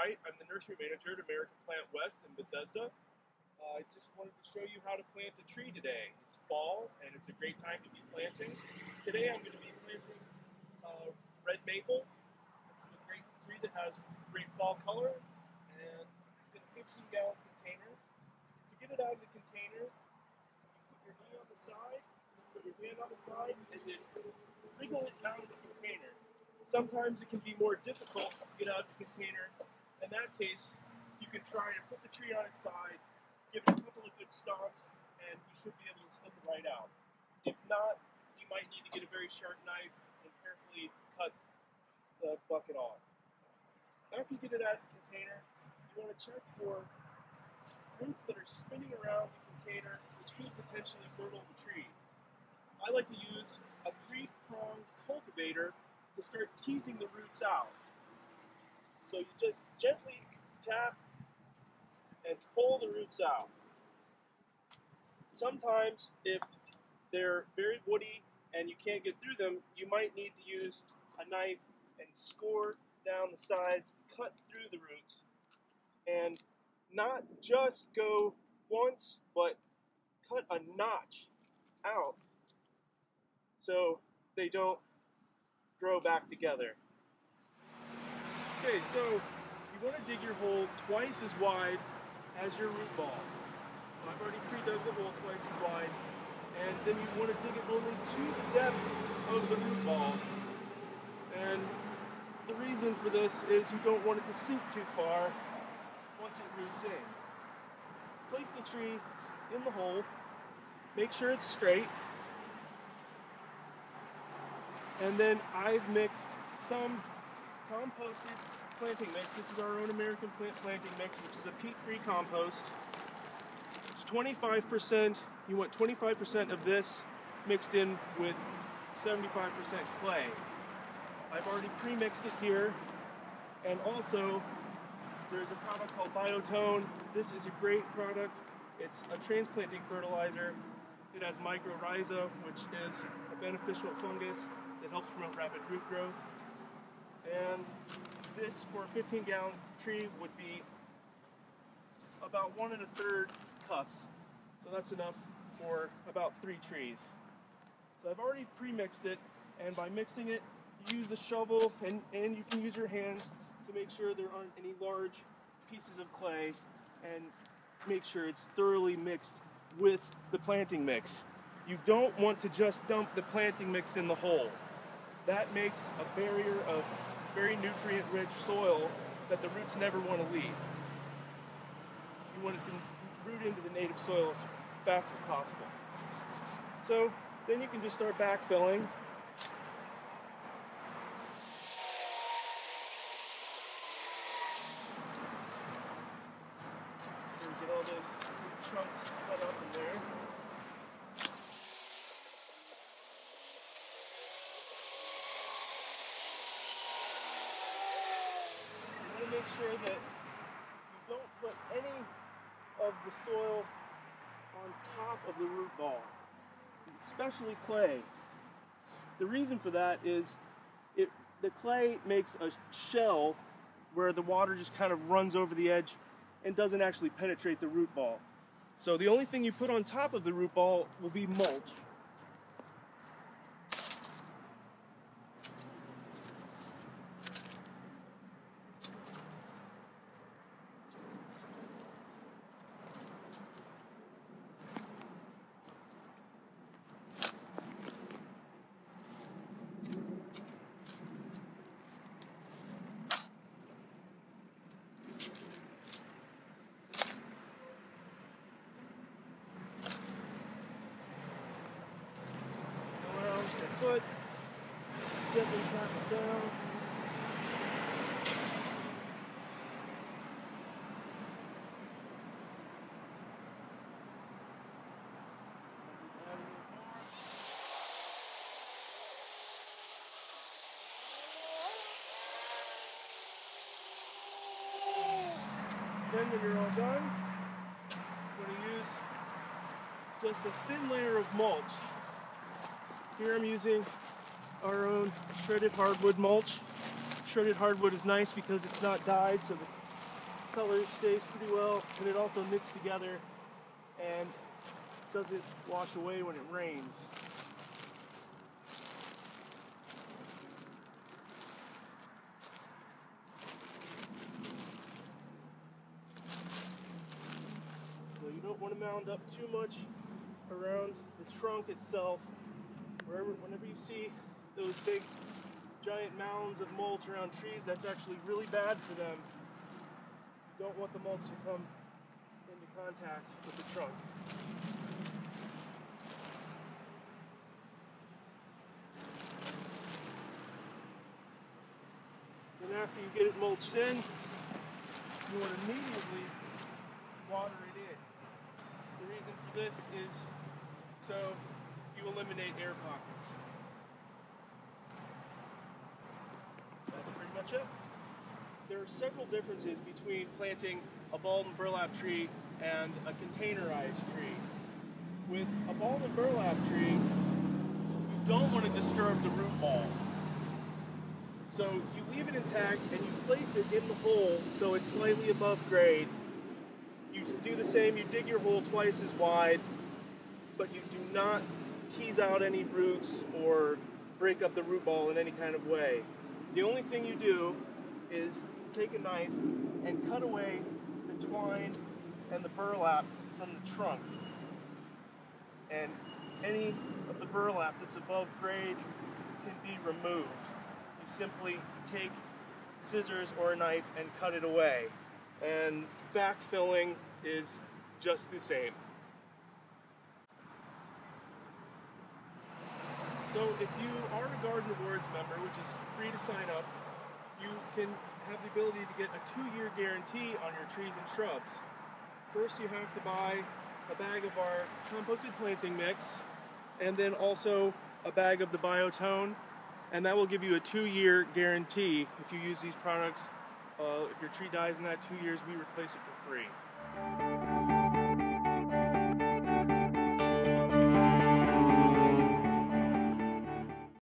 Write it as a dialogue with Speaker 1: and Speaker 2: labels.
Speaker 1: Wright. I'm the nursery manager at American Plant West in Bethesda. I just wanted to show you how to plant a tree today. It's fall and it's a great time to be planting. Today I'm going to be planting red maple. This is a great tree that has great fall color, and it's in a 15-gallon container. To get it out of the container, you put your knee on the side, put your hand on the side, and then wriggle it out of the container. Sometimes it can be more difficult to get out of the container. In that case, you can try to put the tree on its side, give it a couple of good stomps, and you should be able to slip it right out. If not, you might need to get a very sharp knife and carefully cut the bucket off. After you get it out of the container, you want to check for roots that are spinning around the container, which could potentially hurdle the tree. I like to use a 3-pronged cultivator to start teasing the roots out. So you just gently tap and pull the roots out. Sometimes, if they're very woody and you can't get through them, you might need to use a knife and score down the sides to cut through the roots, and not just go once, but cut a notch out so they don't grow back together. Okay, so you want to dig your hole twice as wide as your root ball. So I've already pre-dug the hole twice as wide, and then you want to dig it only to the depth of the root ball. And the reason for this is you don't want it to sink too far once it roots in. Place the tree in the hole, make sure it's straight, and then I've mixed some composted planting mix. This is our own American Plant planting mix, which is a peat-free compost. It's 25%. You want 25% of this mixed in with 75% clay. I've already pre-mixed it here, and also there's a product called Biotone. This is a great product. It's a transplanting fertilizer. It has mycorrhiza, which is a beneficial fungus that helps promote rapid root growth. And this, for a 15-gallon tree, would be about 1 1/3 cups. So that's enough for about 3 trees. So I've already pre-mixed it, and by mixing it, you use the shovel, and you can use your hands to make sure there aren't any large pieces of clay, and make sure it's thoroughly mixed with the planting mix. You don't want to just dump the planting mix in the hole. That makes a barrier of very nutrient-rich soil that the roots never want to leave. You want it to root into the native soil as fast as possible. So then you can just start backfilling. Get all those chunks cut up in there. You want to make sure that you don't put any of the soil on top of the root ball, especially clay. The reason for that is the clay makes a shell where the water just kind of runs over the edge and doesn't actually penetrate the root ball. So the only thing you put on top of the root ball will be mulch. Foot, gently tap it down. Then when you're all done, I'm going to use just a thin layer of mulch. Here I'm using our own shredded hardwood mulch. Shredded hardwood is nice because it's not dyed, so the color stays pretty well, and it also knits together and doesn't wash away when it rains. So you don't want to mound up too much around the trunk itself. Whenever you see those big giant mounds of mulch around trees, that's actually really bad for them. You don't want the mulch to come into contact with the trunk. Then after you get it mulched in, you want to immediately water it in. The reason for this is so you eliminate air pockets. That's pretty much it. There are several differences between planting a balled and burlap tree and a containerized tree. With a balled and burlap tree, you don't want to disturb the root ball. So you leave it intact and you place it in the hole so it's slightly above grade. You do the same, you dig your hole twice as wide, but you do not tease out any roots or break up the root ball in any kind of way. The only thing you do is take a knife and cut away the twine and the burlap from the trunk. And any of the burlap that's above grade can be removed. You simply take scissors or a knife and cut it away. And backfilling is just the same. So if you are a Garden Awards member, which is free to sign up, you can have the ability to get a 2-year guarantee on your trees and shrubs. First, you have to buy a bag of our composted planting mix, and then also a bag of the Biotone, and that will give you a 2-year guarantee. If you use these products, if your tree dies in that 2 years, we replace it for free.